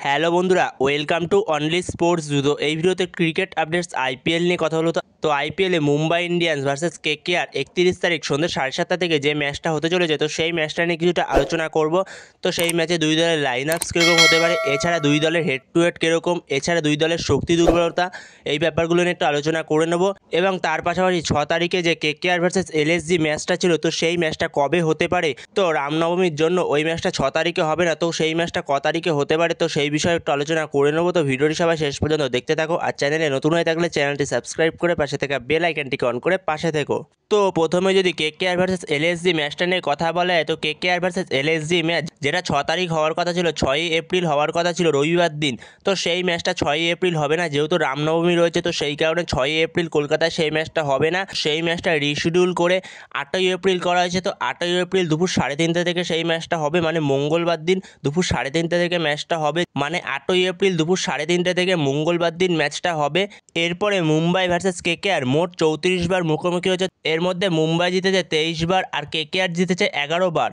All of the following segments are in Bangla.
হ্যালো বন্ধুরা, welcome to only sports judo. এই ভিডিওতে ক্রিকেট আপডেটস আইপিএল নিয়ে কথা হলো। তো আইপিএলে মুম্বাই ইন্ডিয়ান্স ভার্সেস কেকেআর 31 তারিখ সন্ধ্যে 7:30 থেকে যে ম্যাচটা হতে চলেছে, তো সেই ম্যাচটা নিয়ে কিছুটা আলোচনা করব। তো সেই ম্যাচে দুই দলের লাইন আপস কীরকম হতে পারে, এছাড়া দুই দলের হেড টু হেড কীরকম, এছাড়া দুই দলের শক্তি দুর্বলতা, এই ব্যাপারগুলো নিয়ে একটু আলোচনা করে নেব। এবং তার পাশাপাশি 6 তারিখে যে কেকেআর ভার্সেস এলএসজি ম্যাচটা ছিল, তো সেই ম্যাচটা কবে হতে পারে। তো রামনবমীর জন্য ওই ম্যাচটা 6 তারিখে হবে না, তো সেই ম্যাচটা ক তারিখে হতে পারে, তো সেই বিষয়ে একটু আলোচনা করে নেবো। তো ভিডিওটি সবাই শেষ পর্যন্ত দেখতে থাকো, আর চ্যানেলে নতুন হয়ে থাকলে চ্যানেলটি সাবস্ক্রাইব করে পাশে থাকা বেল আইকনটিকে অন করে পাশে থেকো। তো প্রথমে যদি কেকেআর ভার্সেস এলএসজি ম্যাচটা নিয়ে কথা বলা হয়, তো কেকেআর ভার্সেস এলএসজি ম্যাচ যেটা 6 তারিখ হওয়ার কথা ছিল, 6ই এপ্রিল হওয়ার কথা ছিল রবিবার দিন, তো সেই ম্যাচটা 6ই এপ্রিল হবে না, যেহেতু রামনবমী রয়েছে, তো সেই কারণে 6ই এপ্রিল কলকাতায় সেই ম্যাচটা হবে না। সেই ম্যাচটা রিশিডিউল করে 8ই এপ্রিল করা হয়েছে। তো 8ই এপ্রিল দুপুর 3:30 থেকে সেই ম্যাচটা হবে, মানে মঙ্গলবার দিন দুপুর 3:30 থেকে ম্যাচটা হবে, মানে 8ই এপ্রিল দুপুর 3:30 থেকে মঙ্গলবার দিন ম্যাচটা হবে। এরপরে মুম্বাই ভার্সেস কেকেআর মোট 34 বার মুখোমুখি হয়েছে, এর মধ্যে মুম্বাই জিতেছে 23 বার আর কেকেআর জিতেছে 11 বার।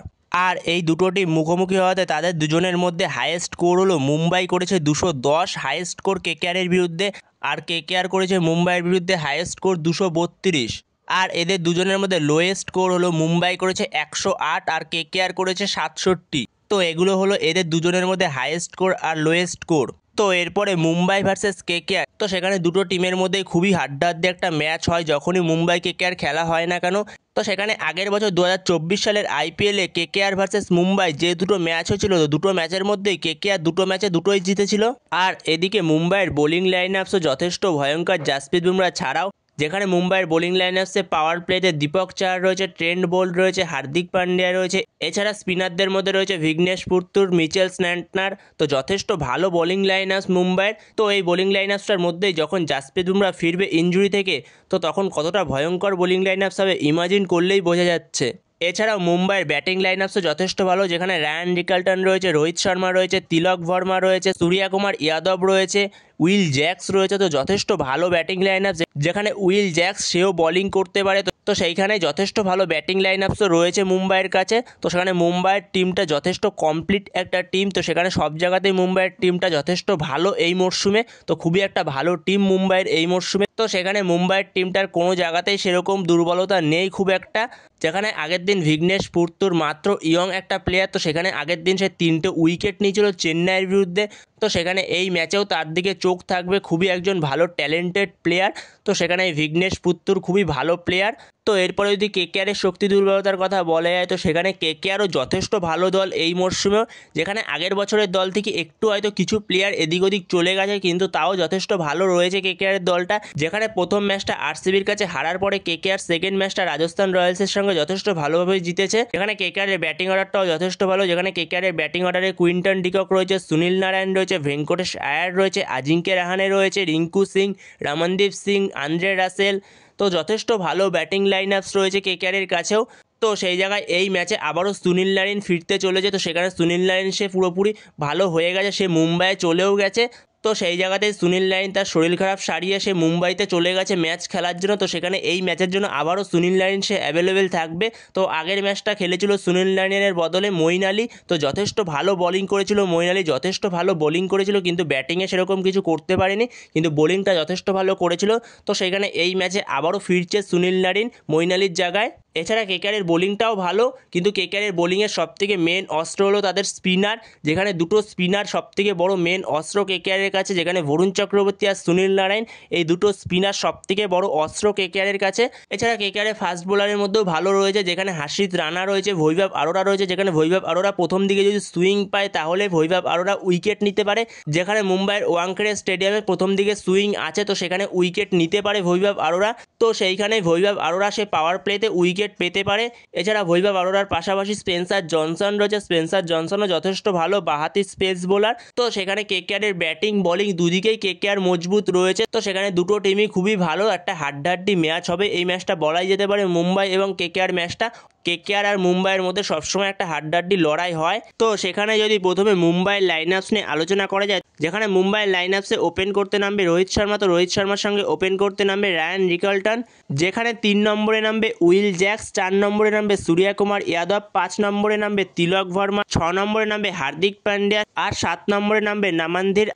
আর এই দুটো টিম মুখোমুখি হওয়াতে তাদের দুজনের মধ্যে হাইয়েস্ট স্কোর হলো মুম্বাই করেছে 210 হাইয়েস্ট স্কোর কেকেআরের বিরুদ্ধে, আর কেকেআর করেছে মুম্বাইয়ের বিরুদ্ধে হাইয়েস্ট স্কোর 232। আর এদের দুজনের মধ্যে লোয়েস্ট স্কোর হলো মুম্বাই করেছে 108 আর কেকেআর করেছে 67। তো এগুলো হলো এদের দুজনের মধ্যে হাইয়েস্ট স্কোর আর লোয়েস্ট স্কোর। তো এরপরে মুম্বাই ভার্সেস কেকেআর, তো সেখানে দুটো টিমের মধ্যে খুবই হাড্ডাহাড্ডি একটা ম্যাচ হয় যখনই মুম্বাই কেকেআর খেলা হয় না কেন। তো সেখানে আগের বছর 2024 সালের আইপিএলে কেকেআর ভার্সেস মুম্বাই যে দুটো ম্যাচ হয়েছিল, তো দুটো ম্যাচের মধ্যেই কেকেআর দুটো ম্যাচে দুটোই জিতেছিল। আর এদিকে মুম্বাইয়ের বোলিং লাইন আপসও যথেষ্ট ভয়ঙ্কর, জাসপ্রীত বুমরা ছাড়াও, যেখানে মুম্বাইয়ের বোলিং লাইনার্সে পাওয়ার প্লেতে দীপক চাহার রয়েছে, ট্রেন্ট বোল্ট রয়েছে, হার্দিক পান্ডিয়া রয়েছে, এছাড়া স্পিনারদের মধ্যে রয়েছে ভিঘ্নেশ পুরতুর, মিচেল স্ন্যান্টনার। তো যথেষ্ট ভালো বোলিং লাইনার্স মুম্বাইয়ের। তো এই বোলিং লাইনার্সটার মধ্যেই যখন জাসপ্রীত বুমরা ফিরবে ইনজুরি থেকে, তো তখন কতটা ভয়ঙ্কর বোলিং লাইনার্স হবে ইমাজিন করলেই বোঝা যাচ্ছে। এছাড়াও মুম্বাইয়ের ব্যাটিং লাইনআপসও যথেষ্ট ভালো, যেখানে রায়ান রিকালটন রয়েছে, রোহিত শর্মা রয়েছে, তিলক ভার্মা রয়েছে, সূর্যা কুমার যাদব রয়েছে, উইল জ্যাক্স রয়েছে। তো যথেষ্ট ভালো ব্যাটিং লাইনআপ, যেখানে উইল জ্যাক্স সেও বোলিং করতে পারে। তো সেইখানে যথেষ্ট ভালো ব্যাটিং লাইনআপসও রয়েছে মুম্বাইয়ের কাছে। তো সেখানে মুম্বাইয়ের টিমটা যথেষ্ট কমপ্লিট একটা টিম, তো সেখানে সব জায়গাতেই মুম্বাইয়ের টিমটা যথেষ্ট ভালো এই মরশুমে। তো খুবই একটা ভালো টিম মুম্বাইয়ের এই মরশুমে। তো সেখানে মুম্বাইয়ের টিমটার কোনো জায়গাতেই সেরকম দুর্বলতা নেই খুব একটা। যেখানে আগের দিন ভিঘ্নেশ পুরতুর মাত্র ইয়ং একটা প্লেয়ার, তো সেখানে আগের দিন সে 3টে উইকেট নিয়েছিল চেন্নাইয়ের বিরুদ্ধে। তো সেখানে এই ম্যাচেও তার দিকে চোখ থাকবে, খুবই একজন ভালো ট্যালেন্টেড প্লেয়ার। তো সেখানে ভিঘ্নেশ পুরতুর খুবই ভালো প্লেয়ার। তো এরপরে যদি কেকেআরের শক্তি দুর্বলতার কথা বলা যায়, তো সেখানে কেকেআরও যথেষ্ট ভালো দল এই মরশুমেও, যেখানে আগের বছরের দল থেকে একটু হয়তো কিছু প্লেয়ার এদিক ওদিক চলে গেছে, কিন্তু তাও যথেষ্ট ভালো রয়েছে কেকেআরের দলটা। যেখানে প্রথম ম্যাচটা আরসিবির কাছে হারার পরে কেকেআর সেকেন্ড ম্যাচটা রাজস্থান রয়্যালসের সঙ্গে যথেষ্ট ভালোভাবে জিতেছে। এখানে কেকেআরের ব্যাটিং অর্ডারটাও যথেষ্ট ভালো, যেখানে কেকেআরের ব্যাটিং অর্ডারে কুইন্টন ডিকক রয়েছে, সুনীল নারায়ণ রয়েছে, ভেঙ্কটেশ আয়ার রয়েছে, আজিঙ্কে রাহানে রয়েছে, রিঙ্কু সিং, রমনদীপ সিং, আন্দ্রে রাসেল। তো যথেষ্ট ভালো ব্যাটিং লাইন আপস রয়েছে কেকেআরের কাছেও। তো সেই জায়গায় এই ম্যাচে আবারও সুনীল নারায়ণ ফিরতে চলেছে। তো সেখানে সুনীল নারায়ণ সে পুরোপুরি ভালো হয়ে গেছে, সে মুম্বাইয়ে চলেও গেছে। তো সেই জায়গাতেই সুনীল নারায়ণ তার শরীর খারাপ সারিয়ে সে মুম্বাইতে চলে গেছে ম্যাচ খেলার জন্য। তো সেখানে এই ম্যাচের জন্য আবারও সুনীল নারায়ণ সে অ্যাভেলেবেল থাকবে। তো আগের ম্যাচটা খেলেছিল সুনীল নারায়ণের বদলে মঈন আলী। তো যথেষ্ট ভালো বোলিং করেছিল মঈন আলী, যথেষ্ট ভালো বোলিং করেছিল, কিন্তু ব্যাটিংয়ে সেরকম কিছু করতে পারেনি, কিন্তু বোলিংটা যথেষ্ট ভালো করেছিল। তো সেখানে এই ম্যাচে আবারও ফিরছে সুনীল নারায়ণ মঈন আলীর জায়গায়। এছাড়া কেকেআরের বোলিংটাও ভালো, কিন্তু কেকেআরের বোলিংয়ের সবথেকে মেন অস্ত্র হলো তাদের স্পিনার, যেখানে দুটো স্পিনার সবথেকে বড় মেন অস্ত্র কেকেআরের কাছে, যেখানে বরুণ চক্রবর্তী আর সুনীল নারায়ণ, এই দুটো স্পিনার সবথেকে বড় অস্ত্র কেকেআরের কাছে। এছাড়া কেকেআরের ফাস্ট বোলারের মধ্যেও ভালো রয়েছে, যেখানে হার্ষিত রানা রয়েছে, বৈভব আরোরা রয়েছে, যেখানে বৈভব আরোরা প্রথম দিকে যদি সুইং পায় তাহলে বৈভব আরোরা উইকেট নিতে পারে। যেখানে মুম্বাইয়ের ওয়াংখেড়ে স্টেডিয়ামে প্রথম দিকে সুইং আছে, তো সেখানে উইকেট নিতে পারে বৈভব আরোরা। তো সেইখানে বৈভব আরোরা সে পাওয়ার প্লেতে উইকেট পেতে পারে। এছাড়া বৈভব আরোরার পাশাপাশি স্পেন্সার জনসন রয়েছে, স্পেন্সার জনসনও যথেষ্ট ভালো বাঁহাতি স্পেস বোলার। তো সেখানে কেকেআরের ব্যাটিং বোলিং দুদিকেই কেকেআর মজবুত রয়েছে। তো সেখানে দুটো টিমই খুবই ভালো, একটা হাড্ডাহাড্ডি ম্যাচ হবে এই ম্যাচটা, বলাই যেতে পারে মুম্বাই এবং কেকেআর ম্যাচটা। কেকেআর আর মুম্বাইয়ের মধ্যে সবসময় একটা হাড্ডাহাড্ডি লড়াই হয়। তো সেখানে যদি প্রথমে মুম্বাইয়ের লাইন আপস নিয়ে আলোচনা করা যায়, যেখানে মুম্বাইয়ের লাইন আপসে ওপেন করতে নামবে রোহিত শর্মা, তো রোহিত শর্মার সঙ্গে ওপেন করতে নামবে রায়ান রিকালটন, যেখানে 3 নম্বরে নামবে উইল জ্যাক্স, 4 নম্বরে নামবে সূর্যকুমার যাদব, 5 নম্বরে নামবে তিলক ভার্মা, 6 নম্বরে নামবে হার্দিক পান্ডিয়া, আর 7 নম্বরে নামবে নামানধীর,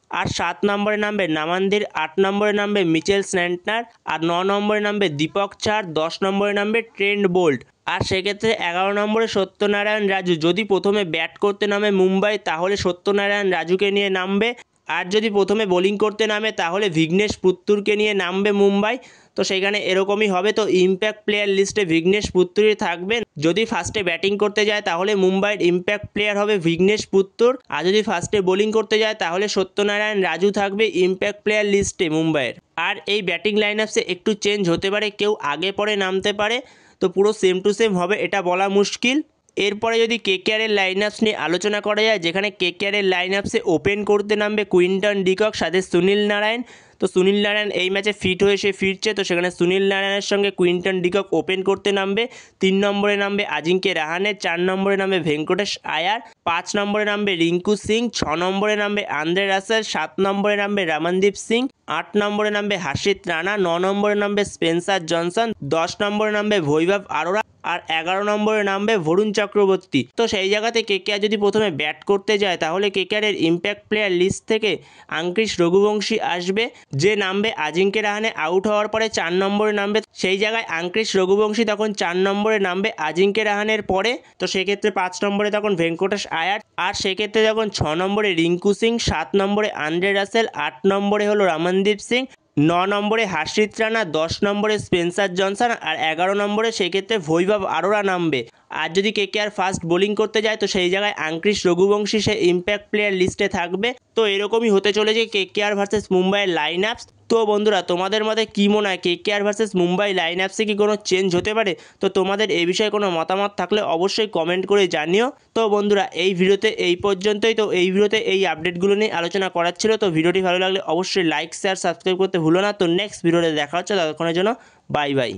8 নম্বরে নামবে মিচেল স্যান্টনার, আর 9 নম্বরে নামবে দীপক চার, 10 নম্বরে নামবে ট্রেন্ট বোল্ট। আর সেক্ষেত্রে 11 নম্বরে সত্যনারায়ণ রাজু। যদি প্রথমে ব্যাট করতে নামে মুম্বাই তাহলে সত্যনারায়ণ রাজুকে নিয়ে নামবে, আর যদি প্রথমে বোলিং করতে নামে তাহলে ভিঘ্নেশ পুত্তুরকে নিয়ে নামবে মুম্বাই। তো সেখানে এরকমই হবে। তো ইম্প্যাক্ট প্লেয়ার লিস্টে ভিঘ্নেশ পুত্তুরই থাকবে। যদি ফার্স্টে ব্যাটিং করতে যায় তাহলে মুম্বাইয়ের ইম্প্যাক্ট প্লেয়ার হবে ভিঘ্নেশ পুত্তুর, আর যদি ফার্স্টে বোলিং করতে যায় তাহলে সত্যনারায়ণ রাজু থাকবে ইম্প্যাক্ট প্লেয়ার লিস্টে মুম্বাইয়ের। আর এই ব্যাটিং লাইন আপসে একটু চেঞ্জ হতে পারে, কেউ আগে পরে নামতে পারে, তো পুরো সেম টু সেম হবে এটা বলা মুশকিল। এরপরে যদি কেকেআরের লাইন আপস নিয়ে আলোচনা করা যায়, যেখানে কেকেআরের লাইন আপসে ওপেন করতে নামবে কুইন্টন ডিকক, সাথে সুনীল নারায়ণ। তো সুনীল নারায়ণ এই ম্যাচে ফিট হয়ে সে ফিরছে, তো সেখানে সুনীল নারায়ণের সঙ্গে কুইন্টন ডিকক ওপেন করতে নামবে। 3 নম্বরে নামবে আজিঙ্কে রাহানে, 4 নম্বরে নামবে ভেঙ্কটেশ আয়ার, 5 নম্বরে নামবে রিঙ্কু সিং, 6 নম্বরে নামবে আন্দ্রে রাসেল, 7 নম্বরে নামবে রমনদীপ সিং, 8 নম্বরে নামবে হার্ষিত রানা, 9 নম্বরে নামবে স্পেন্সার জনসন, 10 নম্বরে নামবে বৈভব আরোরা, আর 11 নম্বরে নামবে বরুণ চক্রবর্তী। তো সেই জায়গাতে কেকেআর যদি প্রথমে ব্যাট করতে যায় তাহলে কেকেআরের ইম্প্যাক্ট প্লেয়ার লিস্ট থেকে আঙ্কিশ রঘুবংশী আসবে, যে নামবে আজিঙ্কে রাহানে আউট হওয়ার পরে 4 নম্বরে নামবে। সেই জায়গায় আঙ্কিশ রঘুবংশী তখন 4 নম্বরে নামবে আজিঙ্কে রাহানের পরে। তো সেক্ষেত্রে 5 নম্বরে তখন ভেঙ্কটেশ আয়ার, আর সেক্ষেত্রে তখন 6 নম্বরে রিঙ্কু সিং, 7 নম্বরে আন্দ্রে রাসেল, 8 নম্বরে হলো রমনদীপ সিং, 9 নম্বরে হার্ষিত রানা, 10 নম্বরে স্পেন্সার জনসন, আর 11 নম্বরে সেক্ষেত্রে বৈভব আরোরা নামবে। আর যদি কেকেআর ফার্স্ট বোলিং করতে যায় তো সেই জায়গায় আঙ্কিশ রঘুবংশী সে ইম্প্যাক্ট প্লেয়ার লিস্টে থাকবে। তো এরকমই হতে চলেছে কেকেআর ভার্সেস মুম্বাইয়ের লাইন আপস। তো বন্ধুরা, তোমাদের মধ্যে কী মনে হয়, কেকেআর ভার্সেস মুম্বাই লাইন আপসে কি কোনো চেঞ্জ হতে পারে? তো তোমাদের এই বিষয়ে কোনো মতামত থাকলে অবশ্যই কমেন্ট করে জানিও। তো বন্ধুরা, এই ভিডিওতে এই পর্যন্তই। তো এই ভিডিওতে এই আপডেটগুলো নিয়ে আলোচনা করার ছিল। তো ভিডিওটি ভালো লাগলে অবশ্যই লাইক শেয়ার সাবস্ক্রাইব করতে ভুলো না। তো নেক্সট ভিডিওতে দেখা হচ্ছে, ততক্ষণের জন্য বাই বাই।